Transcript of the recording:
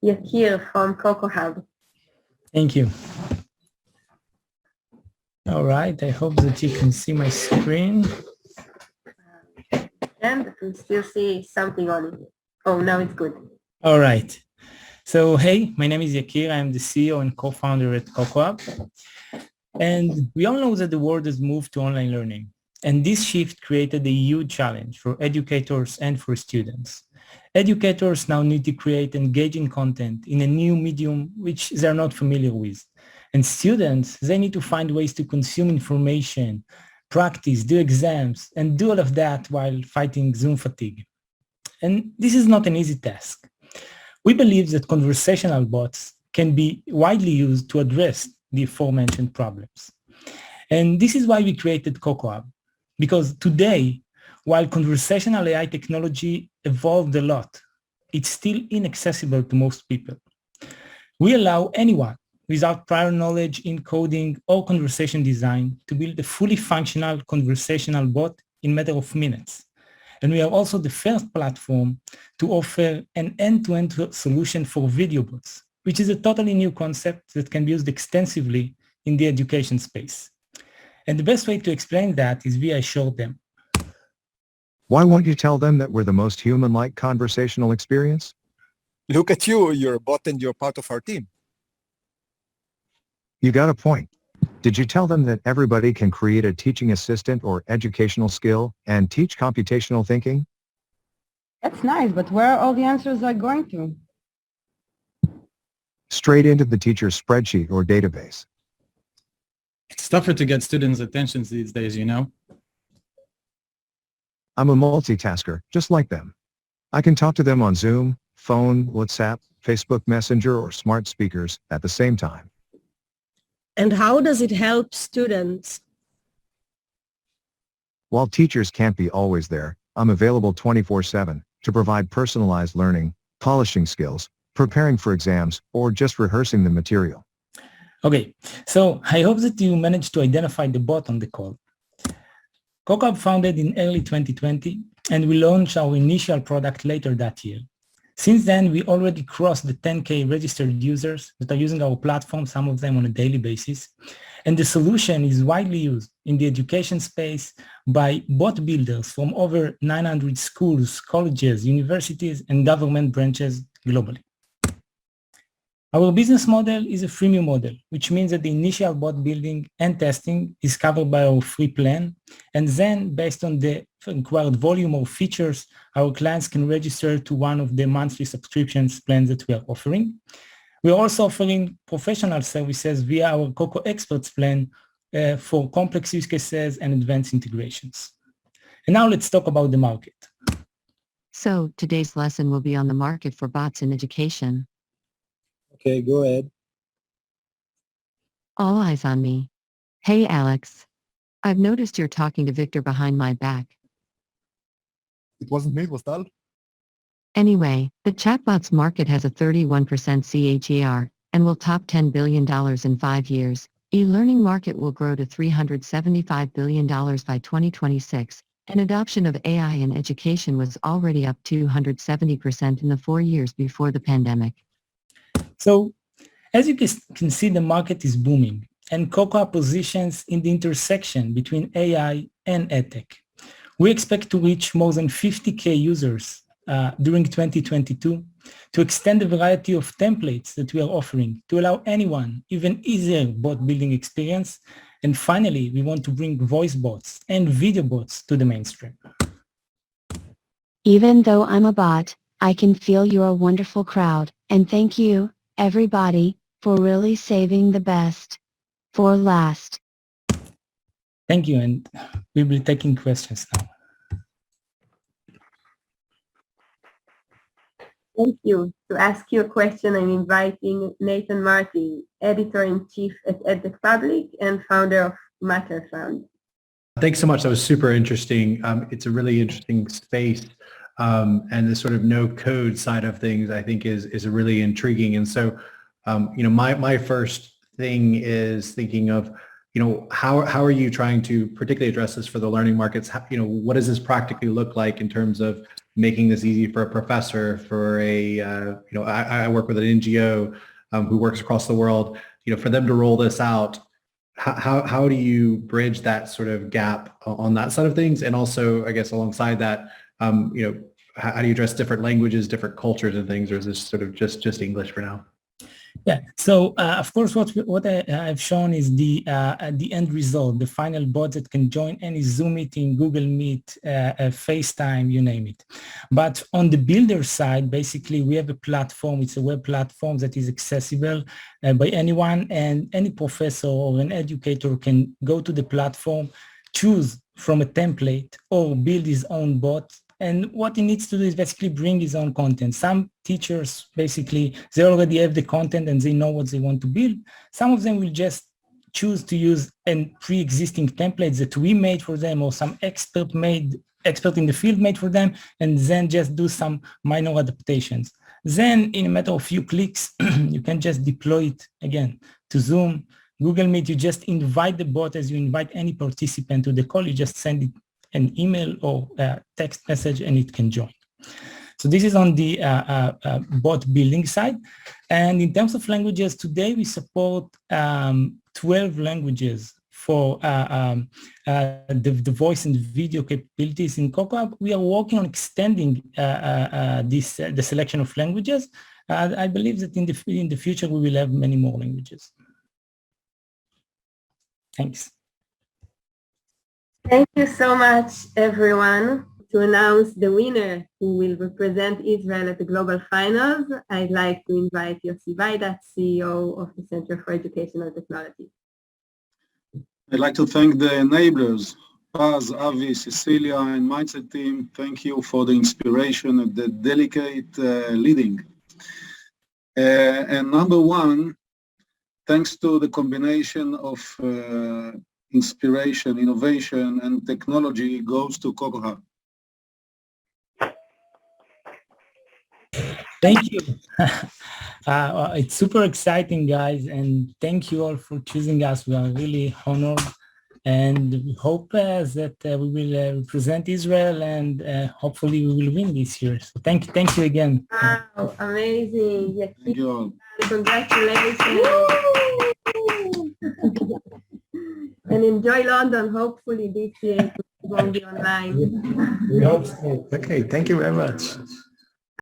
Yakir from CocoHub. Thank you. All right, I hope that you can see my screen. And I can still see something on it. Oh, now it's good. All right. So, hey, my name is Yakir. I'm the CEO and co-founder at CocoHub. And we all know that the world has moved to online learning. And this shift created a huge challenge for educators and for students. Educators now need to create engaging content in a new medium which they're not familiar with. And students, they need to find ways to consume information, practice, do exams, and do all of that while fighting Zoom fatigue. And this is not an easy task. We believe that conversational bots can be widely used to address the aforementioned problems. And this is why we created CocoHub, because today, while conversational AI technology evolved a lot, it's still inaccessible to most people. We allow anyone without prior knowledge in coding or conversation design to build a fully functional conversational bot in a matter of minutes. And we are also the first platform to offer an end-to-end solution for video bots, which is a totally new concept that can be used extensively in the education space. And the best way to explain that is via a short demo. Why won't you tell them that we're the most human-like conversational experience? Look at you, you're a bot and you're part of our team. You got a point. Did you tell them that everybody can create a teaching assistant or educational skill and teach computational thinking? That's nice, but where are all the answers going to? Straight into the teacher's spreadsheet or database. It's tougher to get students' attention these days, you know? I'm a multitasker, just like them. I can talk to them on Zoom, phone, WhatsApp, Facebook Messenger, or smart speakers at the same time. And how does it help students? While teachers can't be always there, I'm available 24/7 to provide personalized learning, polishing skills, preparing for exams, or just rehearsing the material. Okay, so I hope that you managed to identify the bot on the call. CocoHub founded in early 2020, and we launched our initial product later that year. Since then, we already crossed the 10K registered users that are using our platform, some of them on a daily basis. And the solution is widely used in the education space by bot builders from over 900 schools, colleges, universities, and government branches globally. Our business model is a freemium model, which means that the initial bot building and testing is covered by our free plan. And then based on the required volume of features, our clients can register to one of the monthly subscriptions plans that we are offering. We are also offering professional services via our Coco Experts plan for complex use cases and advanced integrations. And now let's talk about the market. So today's lesson will be on the market for bots in education. Okay, go ahead. All eyes on me. Hey Alex. I've noticed you're talking to Victor behind my back. It wasn't me, it was Tal. Anyway, the chatbots market has a 31% CAGR and will top $10 billion in 5 years. E-learning market will grow to $375 billion by 2026, and adoption of AI in education was already up 270% in the 4 years before the pandemic. So, as you can see, the market is booming, and CocoHub positions in the intersection between AI and EdTech. We expect to reach more than 50K users during 2022 to extend the variety of templates that we are offering to allow anyone even easier bot building experience. And finally, we want to bring voice bots and video bots to the mainstream. Even though I'm a bot, I can feel you're a wonderful crowd, and thank you, everybody, for really saving the best for last. Thank you, and we'll be taking questions now. Thank you. To ask you a question, I'm inviting Nathan Martin, Editor-in-Chief at EdTech Public and founder of Matter Fund. Thanks so much. That was super interesting. It's a really interesting space. And the sort of no code side of things, I think, is really intriguing. And so, my first thing is thinking of, how are you trying to particularly address this for the learning markets? What does this practically look like in terms of making this easy for a professor, for I work with an NGO who works across the world, for them to roll this out. How do you bridge that sort of gap on that side of things? And also, I guess alongside that, how do you address different languages, different cultures and things, or is this sort of just English for now? Yeah. So of course, what I've shown is the end result, the final bot that can join any Zoom meeting, Google Meet, FaceTime, you name it. But on the builder side, basically, we have a platform. It's a web platform that is accessible by anyone, and any professor or an educator can go to the platform, choose from a template, or build his own bot. And what he needs to do is basically bring his own content. Some teachers, basically, they already have the content and they know what they want to build. Some of them will just choose to use pre-existing templates that we made for them, or some expert in the field made for them, and then just do some minor adaptations. Then in a matter of few clicks, you can just deploy it again to Zoom, Google Meet. You just invite the bot as you invite any participant to the call. You just send it an email or a text message and it can join. So this is on the bot building side. And in terms of languages, today we support 12 languages for the voice and video capabilities in CocoHub. We are working on extending the selection of languages. I believe that in the future we will have many more languages. Thanks. Thank you so much, everyone. To announce the winner who will represent Israel at the Global Finals, I'd like to invite Yossi Baidatz, CEO of the Center for Educational Technology. I'd like to thank the enablers, Paz, Avi, Cecilia, and Mindset team. Thank you for the inspiration and the delicate leading. And number one, thanks to the combination of inspiration, innovation, and technology goes to CocoHub. Thank you. It's super exciting, guys, and thank you all for choosing us. We are really honored, and we hope that we will represent Israel, and hopefully we will win this year. So thank you again. Wow, amazing. Yakir, Thank you all. Congratulations. And enjoy London. Hopefully this year it won't be online. We hope so. Okay, thank you very much.